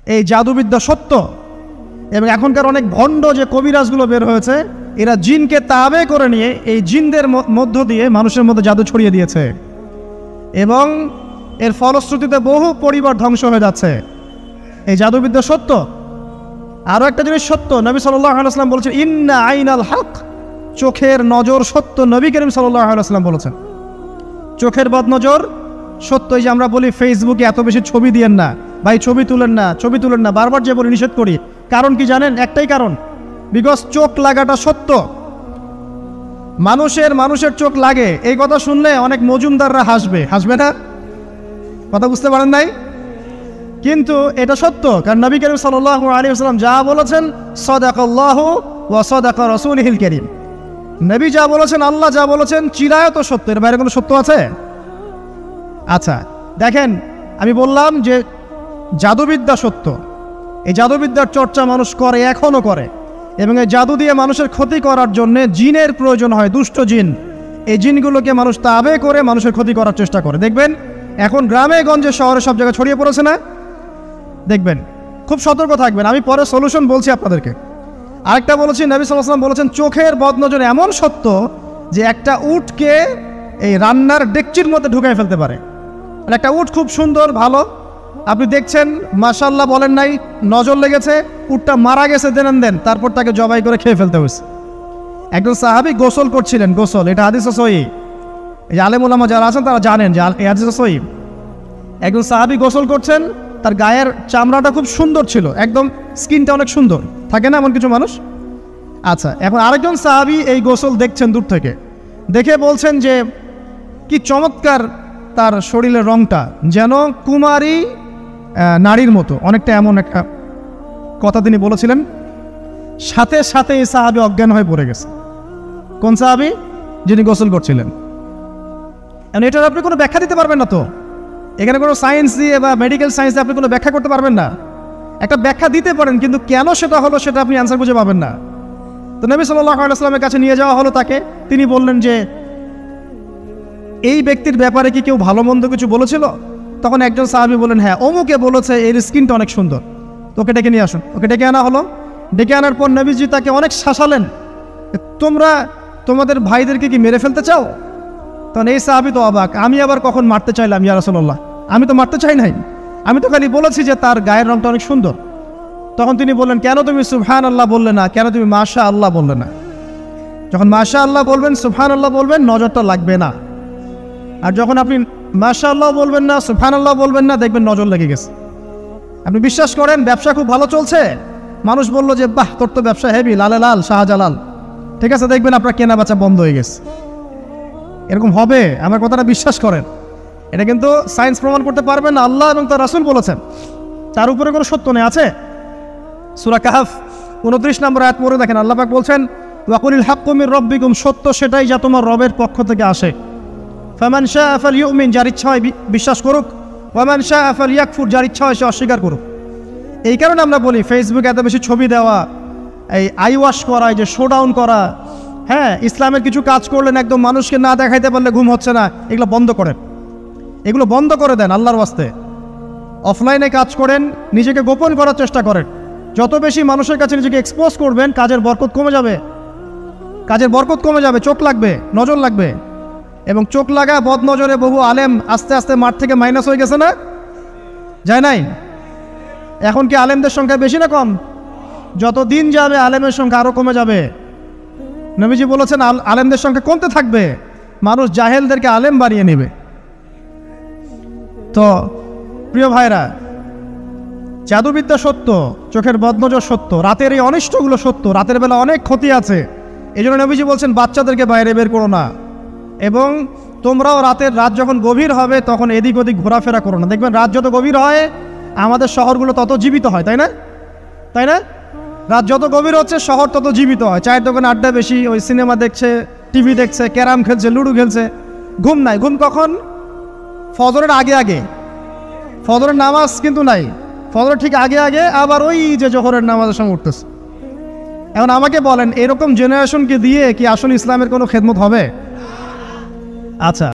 এই জাদুবিদ্যা সত্য। এবং এখনকার অনেক ভণ্ড যে কবিরাজগুলো বের হয়েছে, এরা জিনকে তাবে করে নিয়ে এই জিনদের মধ্য দিয়ে মানুষের মধ্যে জাদু ছড়িয়ে দিয়েছে, এবং এর ফলশ্রুতিতে বহু পরিবার ধ্বংস হয়ে যাচ্ছে। এই জাদুবিদ্যা সত্য। আরও একটা জিনিস সত্য, নবী সাল্লাল্লাহু আলাইহি ওয়াসাল্লাম বলেছেন ইন্না আইনাল হক, চোখের নজর সত্য। নবী করিম সাল্লাল্লাহু আলাইহি ওয়াসাল্লাম বলেছেন চোখের বদনজর সত্য। এই যে আমরা বলি ফেসবুকে এত বেশি ছবি দিয়েন না ভাই, ছবি তুলেন না, ছবি তুলেন না, বারবার যে বলি নিষেধ করি, কারণ কি জানেন? একটাই কারণ, বিকজ চোখ লাগাটা সত্য। মানুষের চোখ লাগে, এই কথা শুনলে অনেক মজুমদাররা হাসবে না? কথা বুঝতে পারেন নাই? কিন্তু এটা সত্য, কারণ নবী করিম সাল্লাল্লাহু আলাইহি ওয়াসাল্লাম যা বলেছেন সাদাকাল্লাহু ওয়া সাদাকা রাসূলুহুল কারীম, নবী যা বলেছেন, আল্লাহ যা বলেছেন চিরায়ত সত্য, এর বাইরে কোনো সত্য আছে? আচ্ছা দেখেন, আমি বললাম যে জাদুবিদ্যা সত্য। এই জাদুবিদ্যার চর্চা মানুষ করে, এখনও করে, এবং এই জাদু দিয়ে মানুষের ক্ষতি করার জন্য জিনের প্রয়োজন হয়, দুষ্ট জিন। এই জিনগুলোকে মানুষ তাবে করে মানুষের ক্ষতি করার চেষ্টা করে। দেখবেন এখন গ্রামে গঞ্জে শহরে সব জায়গায় ছড়িয়ে পড়েছে না? দেখবেন, খুব সতর্ক থাকবেন। আমি পরে সলিউশন বলছি আপনাদেরকে। আরেকটা বলেছি, নবী সাল্লাল্লাহু আলাইহি ওয়াসাল্লাম বলেছেন চোখের বদনজর এমন সত্য যে একটা উটকে এই রান্নার ডেকচির মধ্যে ঢুকাই ফেলতে পারে। আর একটা উট খুব সুন্দর, ভালো, আপনি দেখছেন মাশাআল্লাহ বলেন নাই, নজর লেগেছে, উটটা মারা গেছে, দেন তারপর তাকে জবাই করে খেয়ে ফেলতে হয়েছে। একজন সাহাবী গোসল করছিলেন, গোসল, এটা হাদিস সহিহ, এই আলেম ওলামা যারা আছেন তারা জানেন যে এই হাদিস সহিহ। একজন সাহাবী গোসল করছেন, তার গায়ের চামড়াটা খুব সুন্দর ছিল, একদম স্কিনটা অনেক সুন্দর থাকে না এমন কিছু মানুষ? আচ্ছা, এখন আরেকজন সাহাবী এই গোসল দেখছেন দূর থেকে, দেখে বলছেন যে কি চমৎকার তার শরীরের রংটা, যেন কুমারী নারীর মতো, অনেকটা এমন একটা কথা তিনি বলেছিলেন। সাথে সাথে এই সাহাবী অজ্ঞান হয়ে পড়ে গেছে। কোন সাহাবী? যিনি গোসল করছিলেন। এটার আপনি কোনো ব্যাখ্যা দিতে পারবেন না তো, এখানে কোনো সায়েন্স দিয়ে বা মেডিকেল সায়েন্স দিয়ে আপনি কোনো ব্যাখ্যা করতে পারবেন না। একটা ব্যাখ্যা দিতে পারেন, কিন্তু কেন সেটা হলো সেটা আপনি অ্যান্সার খুঁজে পাবেন না। তো নবী সাল্লাল্লাহু আলাইহি ওয়াসাল্লামের কাছে নিয়ে যাওয়া হলো তাকে। তিনি বললেন যে এই ব্যক্তির ব্যাপারে কি কেউ ভালো মন্দ কিছু বলেছিল? তখন একজন সাহাবী বলেন হ্যাঁ, অমুকে বলেছে এর স্কিনটা অনেক সুন্দর, ওকে ডেকে নিয়ে আসুন। ওকে ডেকে আনা হলো। ডেকে আনার পর নবীজি তাকে অনেক শাসালেন, তোমরা তোমাদের ভাইদেরকে কি মেরে ফেলতে চাও? তখন এই সাহাবী তো অবাক, আমি আবার কখন মারতে চাইলাম ইয়া রাসূলুল্লাহ? আমি তো মারতে চাই নাই, আমি তো খালি বলেছি যে তার গায়ের রংটা অনেক সুন্দর। তখন তিনি বললেন কেন তুমি সুবহানাল্লাহ বললে না, কেন তুমি মাশাআল্লাহ বললে না? যখন মাশাআল্লাহ বলবেন, সুবহানাল্লাহ বলবেন, নজরটা লাগবে না। আর যখন আপনি মাশাআল্লাহ বলবেন না, সুবহানাল্লাহ বলবেন না, দেখবেন নজর লেগে গেছে। আপনি বিশ্বাস করেন ব্যবসা খুব ভালো চলছে, মানুষ বলল যে বাহ তোর তো ব্যবসা হেভি, লালে লাল শাহজালাল, ঠিক আছে, দেখবেন আপনার কেনা বেচা বন্ধ হয়ে গেছে। এরকম হবে, আমার কথাটা বিশ্বাস করেন। এটা কিন্তু সায়েন্স প্রমাণ করতে পারবেন না, আল্লাহ এবং তার রাসূল বলেছেন, তার উপরে কোনো সত্য নেই। আছে সূরা কাহফ 29 নম্বর আয়াত পড়ে দেখেন, আল্লাহ পাক বলছেন ওয়াকুলিল হাক্কু মির রাব্বিকুম, সত্য সেটাই যা তোমার রবের পক্ষ থেকে আসে। ফামান শাআ ফালইউমিন, যার ইচ্ছা হয় বিশ্বাস করুক, ওয়ামান শাআ ফালইয়াকফুর, যার ইচ্ছা হয় সে অস্বীকার করুক। এই কারণে আমরা বলি ফেসবুকে এত বেশি ছবি দেওয়া, এই আই ওয়াশ করা, এই যে শোডাউন করা, হ্যাঁ, ইসলামের কিছু কাজ করলেন একদম মানুষকে না দেখাইতে পারলে ঘুম হচ্ছে না, এগুলো বন্ধ করেন, এগুলো বন্ধ করে দেন আল্লাহর ওয়াস্তে। অফলাইনে কাজ করেন, নিজেকে গোপন করার চেষ্টা করেন। যত বেশি মানুষের কাছে নিজেকে এক্সপোজ করবেন, কাজের বরকত কমে যাবে, কাজের বরকত কমে যাবে, চোখ লাগবে, নজর লাগবে। এবং চোখ লাগা বদ নজরে বহু আলেম আস্তে আস্তে মাঠ থেকে মাইনাস হয়ে গেছে না? যায় নাই? এখন কি আলেমদের সংখ্যা বেশি না কম? যত দিন যাবে আলেমের সংখ্যা আরও কমে যাবে। নবীজি বলেছেন আলেমদের সংখ্যা কমতে থাকবে, মানুষ জাহেলদেরকে আলেম বানিয়ে নেবে। তো প্রিয় ভাইরা, জাদুবিদ্যা সত্য, চোখের বদনজর সত্য, রাতের এই অনিষ্টগুলো সত্য, রাতের বেলা অনেক ক্ষতি আছে। এই জন্য নবীজি বলছেন বাচ্চাদেরকে বাইরে বের করো না, এবং তোমরাও রাত যখন গভীর হবে তখন এদিক ওদিক ঘোরাফেরা করো না। দেখবেন রাত যত গভীর হয় আমাদের শহরগুলো তত জীবিত হয়, তাই না? তাই না? রাত যত গভীর হচ্ছে শহর তত জীবিত হয়। চায়ের দোকানে আড্ডা বেশি, ওই সিনেমা দেখছে, টিভি দেখছে, ক্যারাম খেলছে, লুডো খেলছে, ঘুম নাই। ঘুম কখন? ফজরের আগে আগে। ফজরের নামাজ কিন্তু নাই, ফজরের ঠিক আগে আগে, আবার ওই যে জোহরের নামাজের সঙ্গে উঠতেছে। এখন আমাকে বলেন এরকম জেনারেশনকে দিয়ে কি আসলে ইসলামের কোনো খেদমত হবে? আচ্ছা।